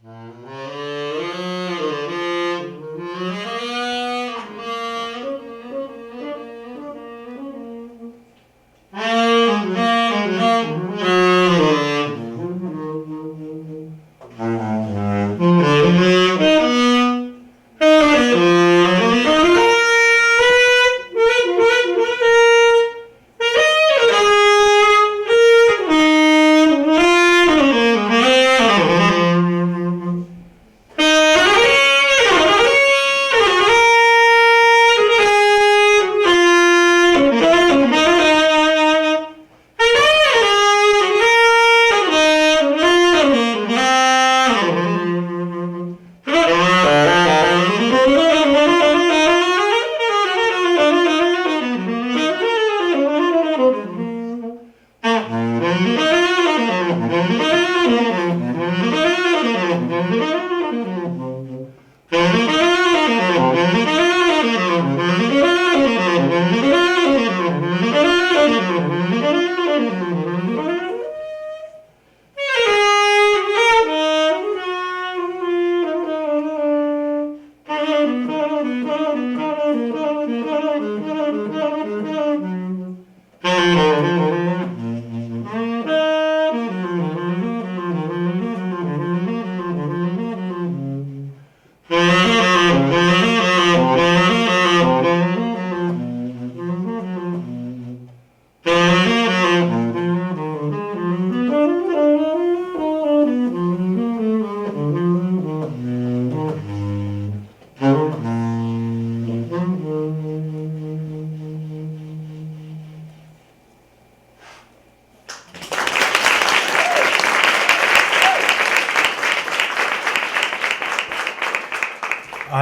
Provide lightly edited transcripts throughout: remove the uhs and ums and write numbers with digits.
I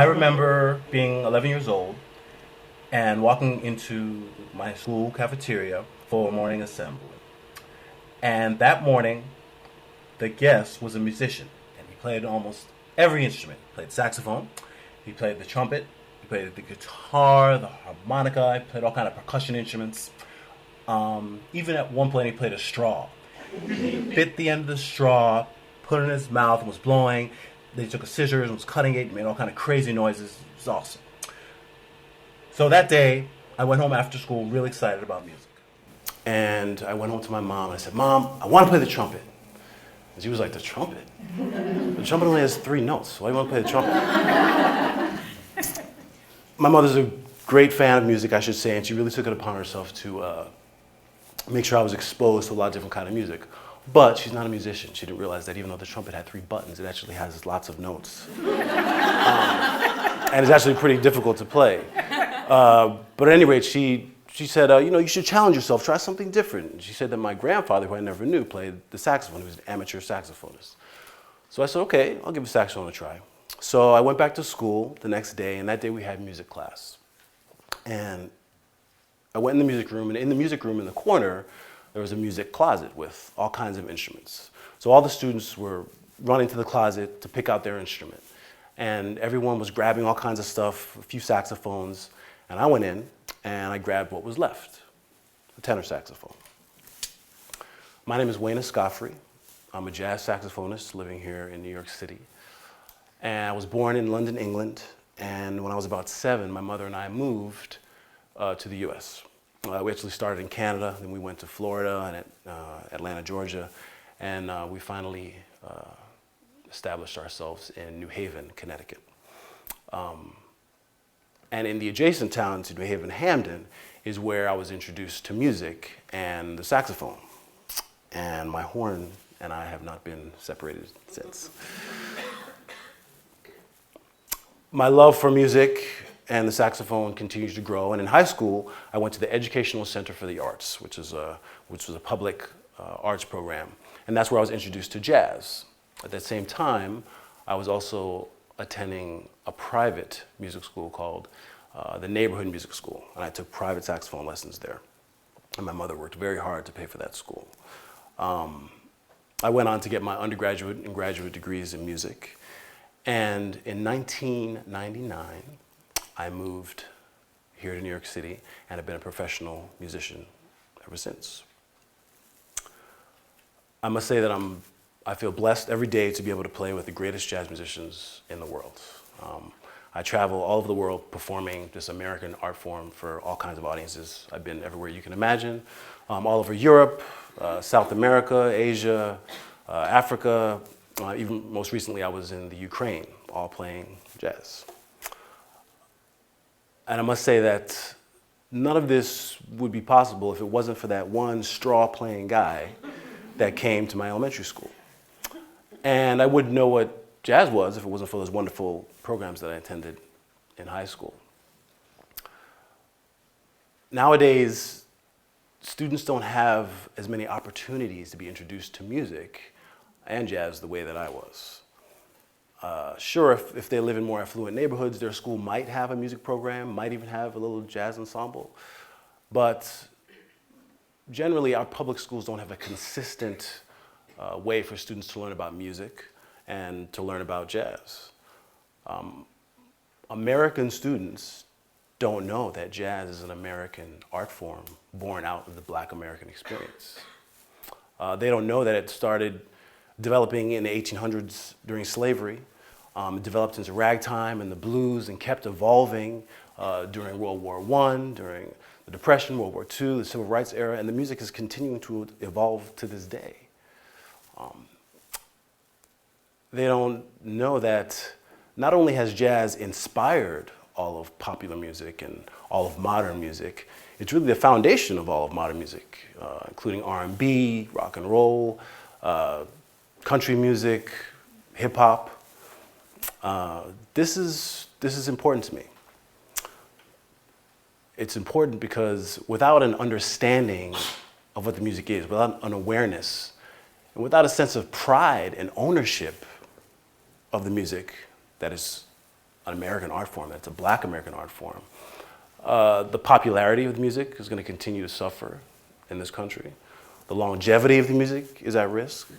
remember being 11 years old and walking into my school cafeteria for a morning assembly. And that morning, the guest was a musician, and he played almost every instrument. He played saxophone, he played the trumpet, he played the guitar, the harmonica, he played all kind of percussion instruments. Even at one point, he played a straw. He bit the end of the straw, put it in his mouth, and was blowing. Then he took a scissors and was cutting it, and made all kind of crazy noises. It was awesome. So that day, I went home after school really excited about music. And I went home to my mom, and I said, "Mom, I want to play the trumpet." And she was like, "The trumpet? The trumpet only has 3 notes. Why do you want to play the trumpet?" My mother's a great fan of music, I should say, and she really took it upon herself to make sure I was exposed to a lot of different kind of music. But she's not a musician. She didn't realize that even though the trumpet had 3 buttons, it actually has lots of notes. And it's actually pretty difficult to play. But at any rate, she said, you should challenge yourself, try something different. She said that my grandfather, who I never knew, played the saxophone. He was an amateur saxophonist. So I said, okay, I'll give the saxophone a try. So I went back to school the next day, and that day we had music class. And I went in the music room, and in the music room in the corner, there was a music closet with all kinds of instruments. So all the students were running to the closet to pick out their instrument. And everyone was grabbing all kinds of stuff, a few saxophones. And I went in and I grabbed what was left, a tenor saxophone. My name is Wayne Escoffery. I'm a jazz saxophonist living here in New York City. And I was born in London, England. And when I was about 7, my mother and I moved to the US. We actually started in Canada, then we went to Florida and Atlanta, Georgia, and we finally established ourselves in New Haven, Connecticut. And in the adjacent town to New Haven, Hamden, is where I was introduced to music and the saxophone. And my horn and I have not been separated since. My love for music and the saxophone continues to grow. And in high school, I went to the Educational Center for the Arts, which was a public arts program. And that's where I was introduced to jazz. At that same time, I was also attending a private music school called the Neighborhood Music School. And I took private saxophone lessons there. And my mother worked very hard to pay for that school. I went on to get my undergraduate and graduate degrees in music. And in 1999, I moved here to New York City and have been a professional musician ever since. I must say that I'm I feel blessed every day to be able to play with the greatest jazz musicians in the world. I travel all over the world performing this American art form for all kinds of audiences. I've been everywhere you can imagine, all over Europe, South America, Asia, Africa. Even most recently, I was in the Ukraine, all playing jazz. And I must say that none of this would be possible if it wasn't for that one straw-playing guy that came to my elementary school. And I wouldn't know what jazz was if it wasn't for those wonderful programs that I attended in high school. Nowadays, students don't have as many opportunities to be introduced to music and jazz the way that I was. Sure, if they live in more affluent neighborhoods, their school might have a music program, might even have a little jazz ensemble. But generally, our public schools don't have a consistent way for students to learn about music and to learn about jazz. American students don't know that jazz is an American art form born out of the Black American experience. They don't know that it started developing in the 1800s during slavery. It developed into ragtime and the blues and kept evolving during World War I, during the Depression, World War II, the Civil Rights era, and the music is continuing to evolve to this day. They don't know that not only has jazz inspired all of popular music and all of modern music, it's really the foundation of all of modern music, including R&B, rock and roll, country music, hip hop. This is important to me. It's important because without an understanding of what the music is, without an awareness, and without a sense of pride and ownership of the music that is an American art form, that's a Black American art form, the popularity of the music is going to continue to suffer in this country. The longevity of the music is at risk.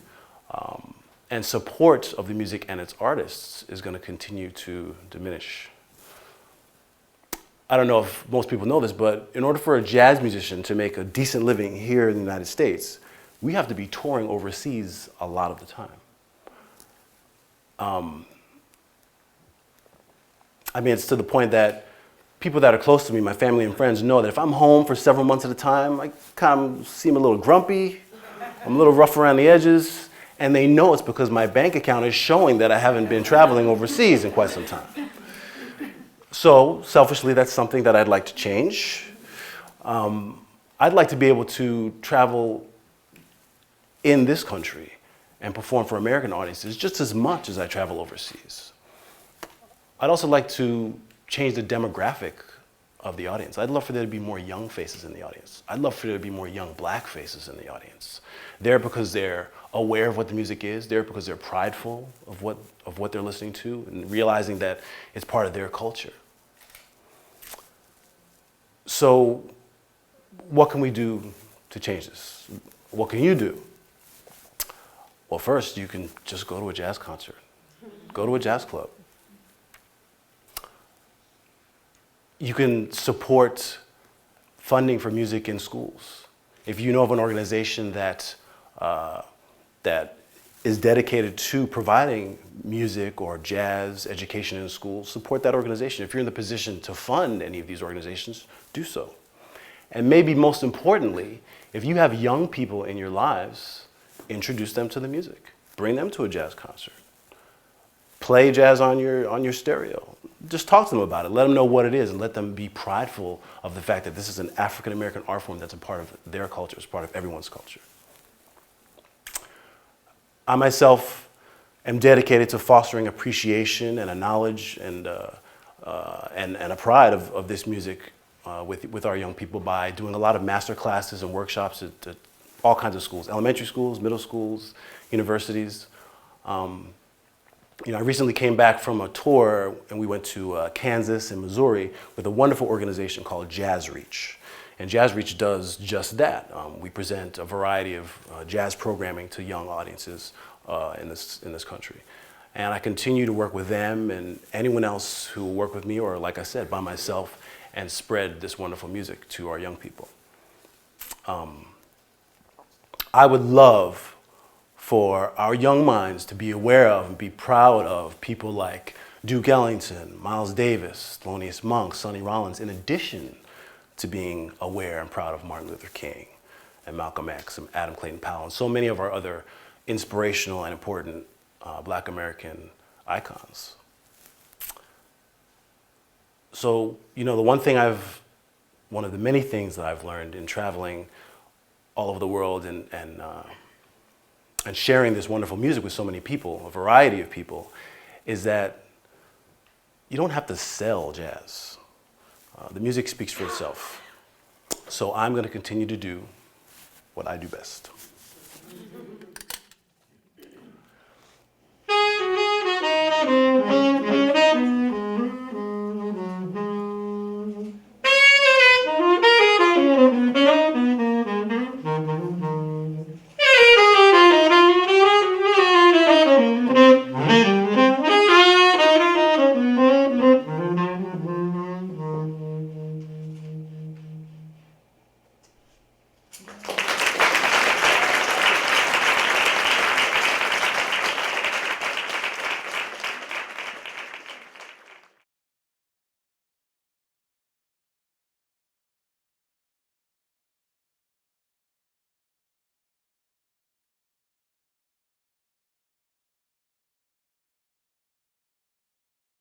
And support of the music and its artists is going to continue to diminish. I don't know if most people know this, but in order for a jazz musician to make a decent living here in the United States, we have to be touring overseas a lot of the time. I mean, it's to the point that people that are close to me, my family and friends, know that if I'm home for several months at a time, I kind of seem a little grumpy, I'm a little rough around the edges, and they know it's because my bank account is showing that I haven't been traveling overseas in quite some time. So, selfishly, that's something that I'd like to change. I'd like to be able to travel in this country and perform for American audiences just as much as I travel overseas. I'd also like to change the demographic of the audience. I'd love for there to be more young faces in the audience. I'd love for there to be more young Black faces in the audience. They're because they're aware of what the music is. They're because they're prideful of what they're listening to and realizing that it's part of their culture. So what can we do to change this? What can you do? Well, first, you can just go to a jazz concert. Go to a jazz club. You can support funding for music in schools. If you know of an organization that is dedicated to providing music or jazz education in schools, support that organization. If you're in the position to fund any of these organizations, do so. And maybe most importantly, if you have young people in your lives, introduce them to the music. Bring them to a jazz concert. Play jazz on your stereo. Just talk to them about it. Let them know what it is and let them be prideful of the fact that this is an African American art form that's a part of their culture, it's part of everyone's culture. I myself am dedicated to fostering appreciation and a knowledge and a pride of this music with our young people by doing a lot of master classes and workshops at all kinds of schools, elementary schools, middle schools, universities. I recently came back from a tour and we went to Kansas and Missouri with a wonderful organization called Jazz Reach. And Jazz Reach does just that. We present a variety of jazz programming to young audiences in this country. And I continue to work with them and anyone else who will work with me or, like I said, by myself and spread this wonderful music to our young people. I would love for our young minds to be aware of and be proud of people like Duke Ellington, Miles Davis, Thelonious Monk, Sonny Rollins, in addition to being aware and proud of Martin Luther King and Malcolm X and Adam Clayton Powell and so many of our other inspirational and important Black American icons. So, you know, one of the many things that I've learned in traveling all over the world and sharing this wonderful music with so many people, a variety of people, is that you don't have to sell jazz. The music speaks for itself. So I'm going to continue to do what I do best.